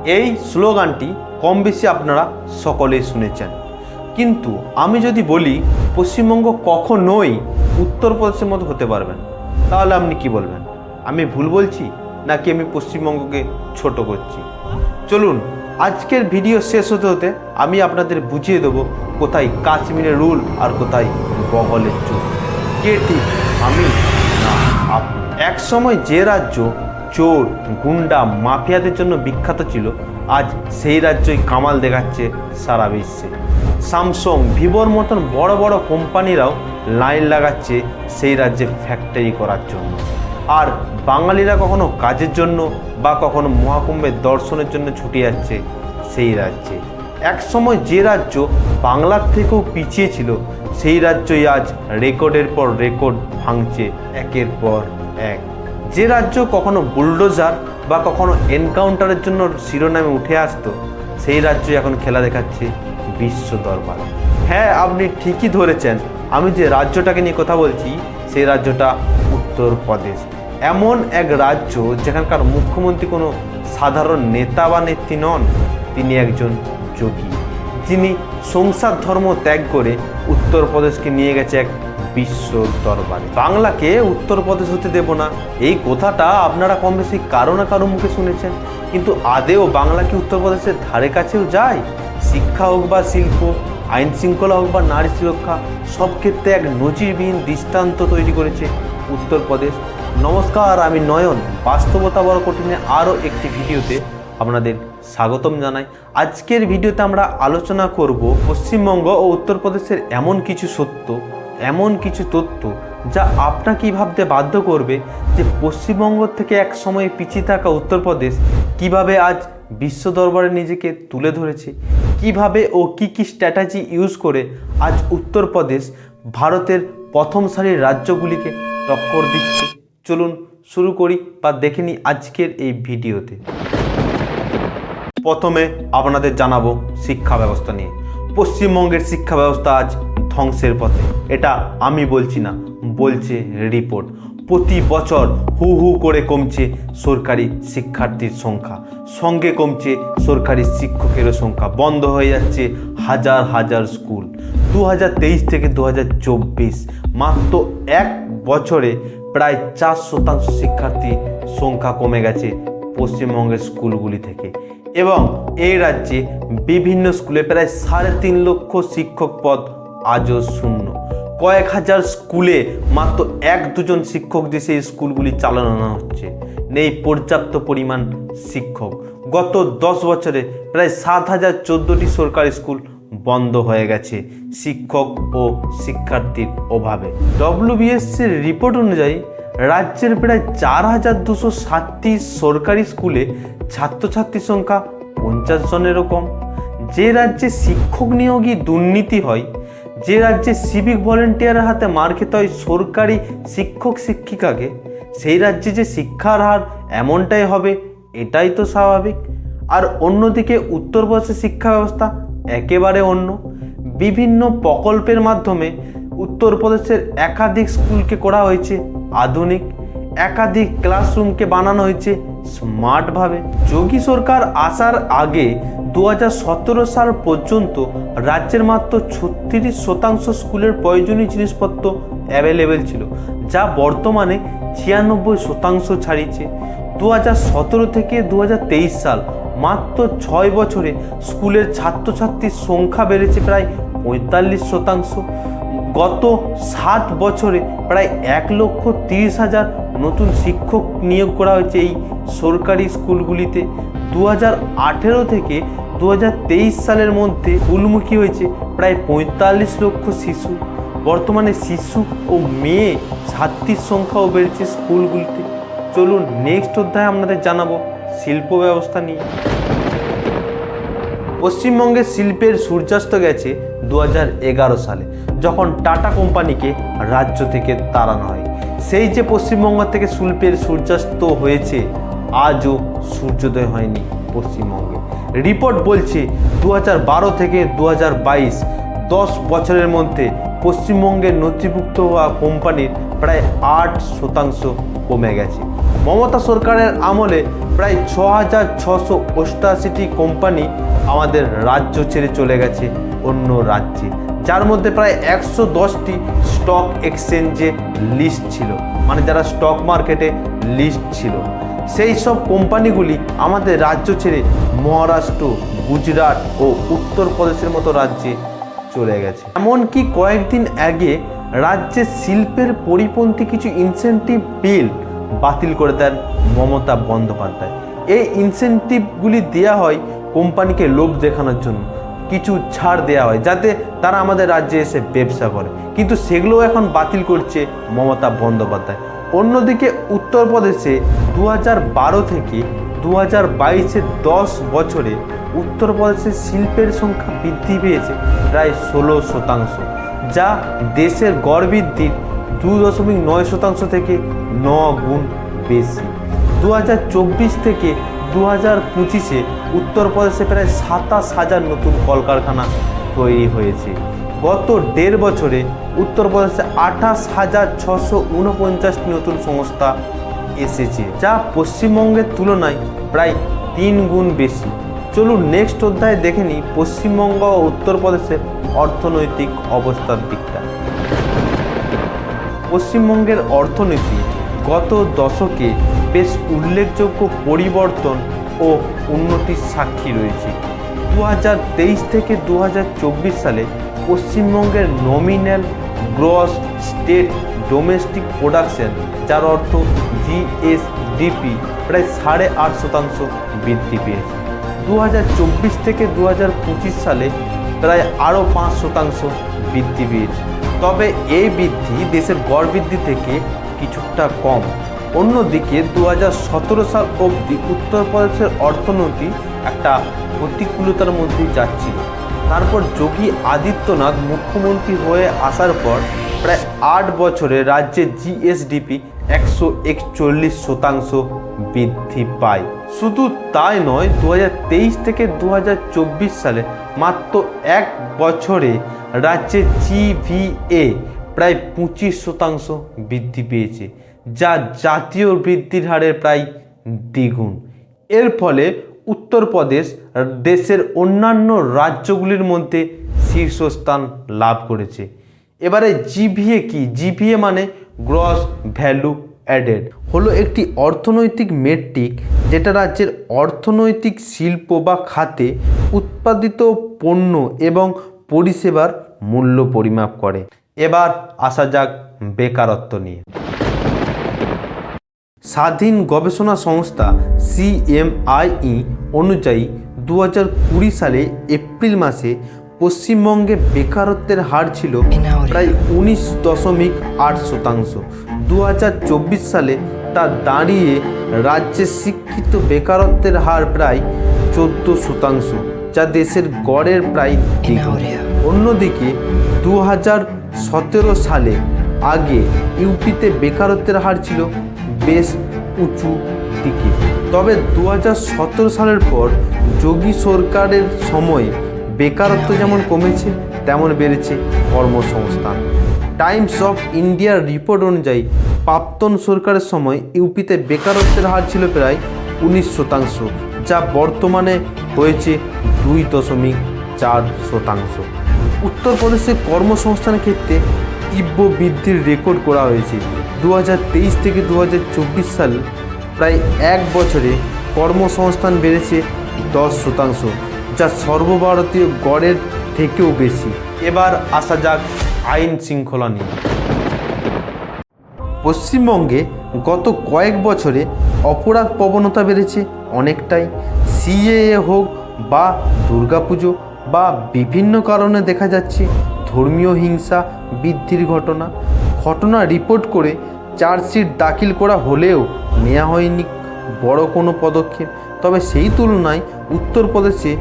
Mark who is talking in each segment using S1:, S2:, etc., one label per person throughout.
S1: এই স্লোগানটি কম বেশি আপনারা সকলেই শুনেছেন। কিন্তু আমি যদি বলি পশ্চিমবঙ্গ কখনোই উত্তরপ্রদেশের মতো হতে পারবেন, তাহলে আপনি কি বলবেন? আমি ভুল বলছি নাকি আমি পশ্চিমবঙ্গকে ছোট করছি? চলুন আজকের ভিডিও শেষ হতে হতে আমি আপনাদের বুঝিয়ে দেবো কোথায় কাশ্মীরের রুল আর কোথায় বগলের চোর। কে ঠিক, আমি না আপনি? এক সময় যে রাজ্য চোর, গুন্ডা, মাফিয়াদের জন্য বিখ্যাত ছিল, আজ সেই রাজ্যই কামাল দেখাচ্ছে সারা বিশ্বে। স্যামসাং, ভিভোর মতন বড় বড় কোম্পানিরাও লাইন লাগাচ্ছে সেই রাজ্যে ফ্যাক্টরি করার জন্য। আর বাঙালিরা কখনো কাজের জন্য বা কখনো মহাকুম্ভের দর্শনের জন্য ছুটে যাচ্ছে সেই রাজ্যে। এক সময় যে রাজ্য বাংলার থেকেও পিছিয়ে ছিল, সেই রাজ্যই আজ রেকর্ডের পর রেকর্ড ভাঙছে একের পর এক। যে রাজ্য কখনো বুলডোজার বা কখনো এনকাউন্টারের জন্য শিরোনামে উঠে আসতো, সেই রাজ্য এখন খেলা দেখাচ্ছে বিশ্ব দরবারে। হ্যাঁ, আপনি ঠিকই ধরেছেন, আমি যে রাজ্যটাকে নিয়ে কথা বলছি সেই রাজ্যটা উত্তরপ্রদেশ। এমন এক রাজ্য যেখানকার মুখ্যমন্ত্রী কোনো সাধারণ নেতা বা নেত্রী নন, তিনি একজন যোগী, যিনি সংসার ধর্ম ত্যাগ করে উত্তরপ্রদেশকে নিয়ে গেছে এক বিশ্ব দরবারে। বাংলাকে উত্তরপ্রদেশ হতে দেব না, এই কথাটা আপনারা কম বেশি কারো না কারো মুখে শুনেছেন, কিন্তু আদেও বাংলা কি উত্তরপ্রদেশের ধারে কাছেও যায়? শিক্ষা হোক বা শিল্প, আইন শৃঙ্খলা হোক বা নারী সুরক্ষা, সব ক্ষেত্রে এক নজিরবিহীন দৃষ্টান্ত তৈরি করেছে উত্তরপ্রদেশ। নমস্কার, আমি নয়ন। বাস্তবতা বড় কঠিনে আরও একটি ভিডিওতে আপনাদের স্বাগতম জানাই। আজকের ভিডিওতে আমরা আলোচনা করব পশ্চিমবঙ্গ ও উত্তরপ্রদেশের এমন কিছু সত্য, এমন কিছু তথ্য যা আপনাকে ভাবতে বাধ্য করবে যে পশ্চিমবঙ্গ থেকে এক সময়ে পিছিয়ে থাকা উত্তরপ্রদেশ কিভাবে আজ বিশ্ব দরবারে নিজেকে তুলে ধরেছে, কিভাবে ও কি স্ট্র্যাটেজি ইউজ করে আজ উত্তরপ্রদেশ ভারতের প্রথম সারির রাজ্যগুলিকে টক্কর দিচ্ছে। চলুন শুরু করি বা দেখে নিই আজকের এই ভিডিওতে। প্রথমে আপনাদের জানাবো শিক্ষা ব্যবস্থা নিয়ে। পশ্চিমবঙ্গের শিক্ষা ব্যবস্থা আজ ধ্বংসের পথে। এটা আমি বলছি না, বলছে রিপোর্ট। প্রতি বছর হু হু করে কমছে সরকারি শিক্ষার্থীর সংখ্যা, সঙ্গে কমছে সরকারি শিক্ষকেরও সংখ্যা। বন্ধ হয়ে যাচ্ছে হাজার হাজার স্কুল। 2023 থেকে 2024 মাত্র এক বছরে প্রায় 4% শিক্ষার্থী সংখ্যা কমে গেছে পশ্চিমবঙ্গের স্কুলগুলি থেকে। এবং এই রাজ্যে বিভিন্ন স্কুলে প্রায় 3.5 লক্ষ শিক্ষক পদ আজও শূন্য। কয়েক হাজার স্কুলে মাত্র 1-2 শিক্ষক দিয়ে সেই স্কুলগুলি চালানো হচ্ছে। নেই পর্যাপ্ত পরিমাণ শিক্ষক। গত 10 বছরে প্রায় 7014টি সরকারি স্কুল বন্ধ হয়ে গেছে শিক্ষক ও শিক্ষার্থীর অভাবে। WBSCর রিপোর্ট অনুযায়ী রাজ্যের প্রায় 4237টি সরকারি স্কুলে ছাত্রছাত্রীর সংখ্যা 50 জনেরও কম। যে রাজ্যে শিক্ষক নিয়োগই দুর্নীতি হয়, যে রাজ্যে সিভিক ভলেন্টিয়ারের হাতে মার খেতে হয় সরকারি শিক্ষক শিক্ষিকাকে, সেই রাজ্যে যে শিক্ষার হার এমনটাই হবে এটাই তো স্বাভাবিক। আর অন্যদিকে উত্তরপ্রদেশের শিক্ষা ব্যবস্থা একেবারে অন্য। বিভিন্ন প্রকল্পের মাধ্যমে উত্তরপ্রদেশের একাধিক স্কুলকে করা হয়েছে আধুনিক, একাধিক ক্লাসরুমকে বানানো হয়েছে স্মার্টভাবে। যোগী সরকার আসার আগে 2017 সাল পর্যন্ত রাজ্যের মাত্র 36% স্কুলের প্রয়োজনীয় জিনিসপত্র অ্যাভেলেবেল ছিল, যা বর্তমানে 96% ছাড়িয়েছে। 2017 থেকে 2023 সাল মাত্র 6 বছরে স্কুলের ছাত্রছাত্রীর সংখ্যা বেড়েছে প্রায় 45%। গত 7 বছরে প্রায় 1,30,000 নতুন শিক্ষক নিয়োগ করা হয়েছে এই সরকারি স্কুলগুলিতে। 2018 থেকে 2023 সালের মধ্যে স্কুলমুখী হয়েছে প্রায় 45 লক্ষ শিশু। বর্তমানে শিশু ও মেয়ে ছাত্রীর সংখ্যাও বেড়েছে স্কুলগুলিতে। চলুন নেক্সট অধ্যায়ে আপনাদের জানাবো শিল্প ব্যবস্থা নিয়ে। পশ্চিমবঙ্গের শিল্পের সূর্যাস্ত গেছে 2011 সালে, যখন টাটা কোম্পানিকে রাজ্য থেকে তাড়ানো হয়। সেই যে পশ্চিমবঙ্গ থেকে শিল্পের সূর্যাস্ত হয়েছে, আজও সূর্যোদয় হয়নি পশ্চিমবঙ্গে। রিপোর্ট বলছে 2012 থেকে 2022 10 বছরের মধ্যে পশ্চিমবঙ্গের নথিভুক্ত হওয়া কোম্পানির প্রায় 8% কমে গেছে। মমতা সরকারের আমলে প্রায় 6,688টি কোম্পানি আমাদের রাজ্য ছেড়ে চলে গেছে অন্য রাজ্যে, যার মধ্যে প্রায় 110টি স্টক এক্সচেঞ্জে লিস্ট ছিল, মানে যারা স্টক মার্কেটে লিস্ট ছিল। সেই সব কোম্পানিগুলি আমাদের রাজ্য ছেড়ে মহারাষ্ট্র, গুজরাট ও উত্তরপ্রদেশের মতো রাজ্যে চলে গেছে। এমনকি কয়েকদিন আগে রাজ্যে শিল্পের পরিপন্থী কিছু ইনসেনটিভ বিল বাতিল করে দেন মমতা বন্দ্যোপাধ্যায়। এই ইনসেনটিভগুলি দেওয়া হয় কোম্পানিকে লোভ দেখানোর জন্য, কিছু ছাড় দেওয়া হয় যাতে তারা আমাদের রাজ্যে এসে ব্যবসা করে, কিন্তু সেগুলো এখন বাতিল করছে মমতা বন্দ্যোপাধ্যায়। অন্যদিকে উত্তরপ্রদেশে 2012 থেকে 2022-এ 10 বছরে উত্তরপ্রদেশের শিল্পের সংখ্যা বৃদ্ধি পেয়েছে প্রায় 16%, যা দেশের গড় বৃদ্ধির 2.9% থেকে 9 গুণ বেশি। 2024 থেকে 2025-এ উত্তরপ্রদেশে প্রায় 27,000 নতুন কলকারখানা তৈরি হয়েছে। গত 1.5 বছরে উত্তরপ্রদেশে 28,649টি নতুন সংস্থা এসেছে, যা পশ্চিমবঙ্গের তুলনায় প্রায় 3 গুণ বেশি। চলুন নেক্সট অধ্যায়ে দেখে নিই পশ্চিমবঙ্গ ও উত্তরপ্রদেশের অর্থনৈতিক অবস্থার দিকটা। পশ্চিমবঙ্গের অর্থনীতি গত দশকে বেশ উল্লেখযোগ্য পরিবর্তন ও উন্নতির সাক্ষী রয়েছে। 2023 থেকে 2024 সালে পশ্চিমবঙ্গের nominal gross state domestic production, যার অর্থ জিএসডিপি, প্রায় 8.5% বৃদ্ধি পেয়েছে। 2024 থেকে 2025 সালে প্রায় আরও 5% বৃদ্ধি পেয়েছে। তবে এই বৃদ্ধি দেশের গড় বৃদ্ধি থেকে কিছুটা কম। অন্যদিকে 2017 সাল অবধি উত্তরপ্রদেশের অর্থনীতি একটা প্রতিকূলতার মধ্যেই যাচ্ছিল। তারপর যোগী আদিত্যনাথ মুখ্যমন্ত্রী হয়ে আসার পর প্রায় 8 বছরে রাজ্যে জিএসডিপি 141% বৃদ্ধি পায়। শুধু তাই নয়, 2023 থেকে 2024 সালে মাত্র 1 বছরে রাজ্যে জিভিএ প্রায় 25% বৃদ্ধি পেয়েছে, যা জাতীয় বৃদ্ধির হারের প্রায় দ্বিগুণ। এর ফলে উত্তরপ্রদেশ দেশের অন্যান্য রাজ্যগুলির মধ্যে শীর্ষস্থান লাভ করেছে। এবারে জিভিএ কি? জিভিএ মানে গ্রস ভ্যালু অ্যাডেড, হলো একটি অর্থনৈতিক মেট্রিক যেটা রাজ্যের অর্থনৈতিক শিল্প বা খাতে উৎপাদিত পণ্য এবং পরিষেবার মূল্য পরিমাপ করে। এবার আসা যাক বেকারত্ব নিয়ে। স্বাধীন গবেষণা সংস্থা সিএমআইই অনুযায়ী 2020 সালে এপ্রিল মাসে পশ্চিমবঙ্গে বেকারত্বের হার ছিল প্রায় 19.8%। 2024 সালে তা দাঁড়িয়ে রাজ্যে শিক্ষিত বেকারত্বের হার প্রায় 14%, যা দেশের গড়ের প্রায় দ্বিগুণ। অন্যদিকে 2017 সালে আগে ইউপিতে বেকারত্বের হার ছিল বেশ উঁচু দিকে। তবে 2017 সালের পর যোগী সরকারের সময়ে বেকারত্ব যেমন কমেছে তেমন বেড়েছে কর্মসংস্থান। টাইমস অফ ইন্ডিয়ার রিপোর্ট অনুযায়ী প্রাক্তন সরকারের সময় ইউপিতে বেকারত্বের হার ছিল প্রায় 19%, যা বর্তমানে হয়েছে 2.4%। উত্তরপ্রদেশের কর্মসংস্থানের ক্ষেত্রে তীব্র বৃদ্ধির রেকর্ড করা হয়েছে। 2023 থেকে 2024 সাল প্রায় 1 বছরে কর্মসংস্থান বেড়েছে 10%, যা সর্বভারতীয় গড়ের থেকেও বেশি। এবার আসা যাক আইন শৃঙ্খলা নিয়ে। পশ্চিমবঙ্গে গত কয়েক বছরে অপরাধ প্রবণতা বেড়েছে অনেকটাই। সিএএ হোক বা দুর্গাপুজো বা বিভিন্ন কারণে দেখা যাচ্ছে ধর্মীয় হিংসা বৃদ্ধির ঘটনা রিপোর্ট করে চার্জশিট দাখিল করা হলেও নেওয়া হয়নি বড় কোনো পদক্ষেপ। তবে সেই তুলনায় উত্তরপ্রদেশে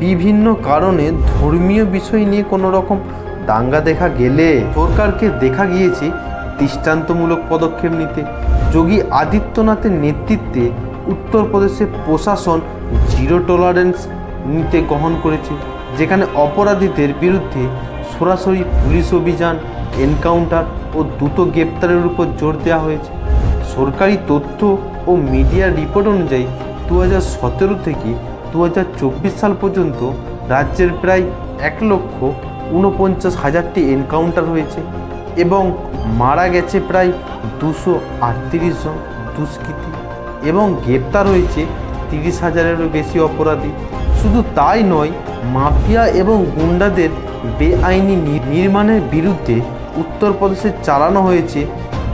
S1: বিভিন্ন কারণে ধর্মীয় বিষয় নিয়ে কোনো রকম দাঙ্গা দেখা গেলে সরকারকে দেখা গিয়েছে দৃষ্টান্তমূলক পদক্ষেপ নিতে। যোগী আদিত্যনাথের নেতৃত্বে উত্তরপ্রদেশে প্রশাসন জিরো টলারেন্স নীতি গ্রহণ করেছে, যেখানে অপরাধীদের বিরুদ্ধে সরাসরি পুলিশ অভিযান, এনকাউন্টার ও দ্রুত গ্রেপ্তারের উপর জোর দেওয়া হয়েছে। সরকারি তথ্য ও মিডিয়ার রিপোর্ট অনুযায়ী 2017 থেকে 2024 সাল পর্যন্ত রাজ্যের প্রায় 1,49,000টি এনকাউন্টার হয়েছে এবং মারা গেছে প্রায় 238 জন দুষ্কৃতী এবং গ্রেপ্তার হয়েছে 30,000-এরও বেশি অপরাধী। শুধু তাই নয়, মাফিয়া এবং গুন্ডাদের বেআইনি নির্মাণের বিরুদ্ধে উত্তরপ্রদেশে চালানো হয়েছে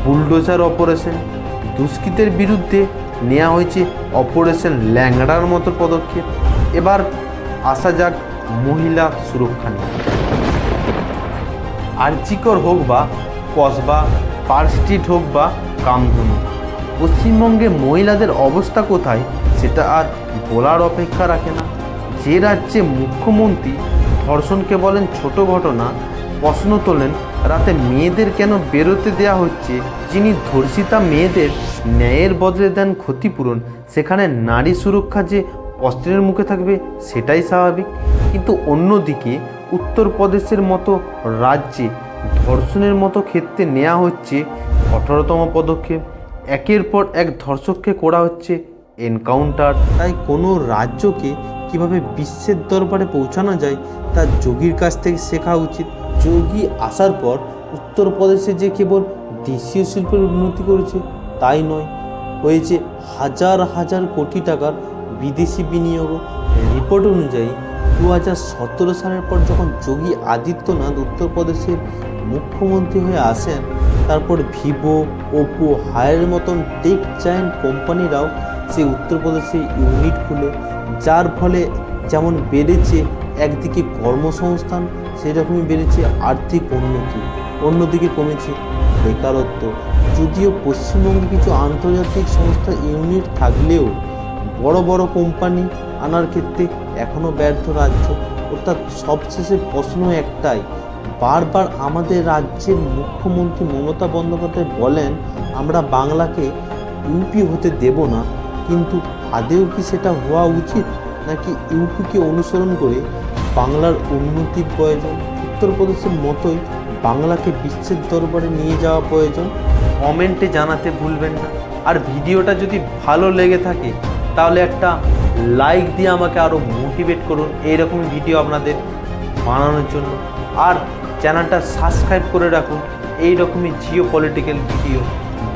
S1: বুলডোজার অপারেশন। দুষ্কৃতের বিরুদ্ধে নেওয়া হয়েছে অপারেশন ল্যাংড়ার মতো পদক্ষেপ। এবার আসা যাক মহিলা সুরক্ষা নিয়ে। আরজিকর হোক বা কসবা, পার্ক স্ট্রিট হোক বা কামধুনু, পশ্চিমবঙ্গে মহিলাদের অবস্থা কোথায় সেটা আর বলার অপেক্ষা রাখে না। যে রাজ্যে মুখ্যমন্ত্রী ধর্ষণকে বলেন ছোট ঘটনা, প্রশ্ন তোলেন রাতে মেয়েদের কেন বেরোতে দেওয়া হচ্ছে, যিনি ধর্ষিতা মেয়েদের ন্যায়ের বদলে দেন ক্ষতিপূরণ, সেখানে নারী সুরক্ষা যে প্রশ্নের মুখে থাকবে সেটাই স্বাভাবিক। কিন্তু অন্যদিকে উত্তরপ্রদেশের মতো রাজ্যে ধর্ষণের মতো ক্ষেত্রে নেওয়া হচ্ছে 18তম পদক্ষেপ। একের পর এক ধর্ষককে করা হচ্ছে এনকাউন্টার। তাই কোনো রাজ্যকে কিভাবে বিশ্বের দরবারে পৌঁছানো যায় তা যোগীর কাছ থেকে শেখা উচিত। যোগী আসার পর উত্তরপ্রদেশে যে কেবল দেশীয় শিল্পের উন্নতি করেছে তাই নয়, হয়েছে হাজার হাজার কোটি টাকার বিদেশি বিনিয়োগও। রিপোর্ট অনুযায়ী 2017 সালের পর যখন যোগী আদিত্যনাথ উত্তরপ্রদেশের মুখ্যমন্ত্রী হয়ে আসেন, তারপর ভিভো, ওপো, হায়ারের মতন টেক জায়ান্ট কোম্পানিরাও সেই উত্তরপ্রদেশে ইউনিট খুলে, যার ফলে যেমন বেড়েছে একদিকে কর্মসংস্থান, সেরকমই বেড়েছে আর্থিক উন্নতি, অন্যদিকে কমেছে বেকারত্ব। যদিও পশ্চিমবঙ্গে কিছু আন্তর্জাতিক সংস্থা ইউনিট থাকলেও বড় বড় কোম্পানি আনার ক্ষেত্রে এখনও ব্যর্থ রাজ্য। অর্থাৎ সবশেষে প্রশ্ন একটাই, বারবার আমাদের রাজ্যের মুখ্যমন্ত্রী মমতা বন্দ্যোপাধ্যায় বলেন আমরা বাংলাকে ইউপি হতে দেব না, কিন্তু আদেও কি সেটা হওয়া উচিত, নাকি ইউপিকে অনুসরণ করে বাংলার উন্নতির প্রয়োজন? উত্তরপ্রদেশের মতোই বাংলাকে বিশ্বের দরবারে নিয়ে যাওয়া প্রয়োজন। কমেন্টে জানাতে ভুলবেন না। আর ভিডিওটা যদি ভালো লেগে থাকে তাহলে একটা লাইক দিয়ে আমাকে আরও মোটিভেট করুন এইরকমই ভিডিও আপনাদের বানানোর জন্য। আর চ্যানেলটা সাবস্ক্রাইব করে রাখুন এইরকমই জিও পলিটিক্যাল ভিডিও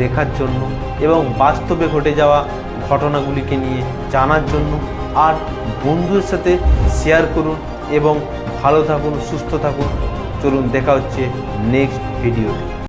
S1: দেখার জন্য এবং বাস্তবে ঘটে যাওয়া ঘটনাগুলিকে নিয়ে জানার জন্য। আর বন্ধুদের সাথে শেয়ার করুন এবং ভালো থাকুন, সুস্থ থাকুন। চলুন দেখা হচ্ছে নেক্সট ভিডিওতে।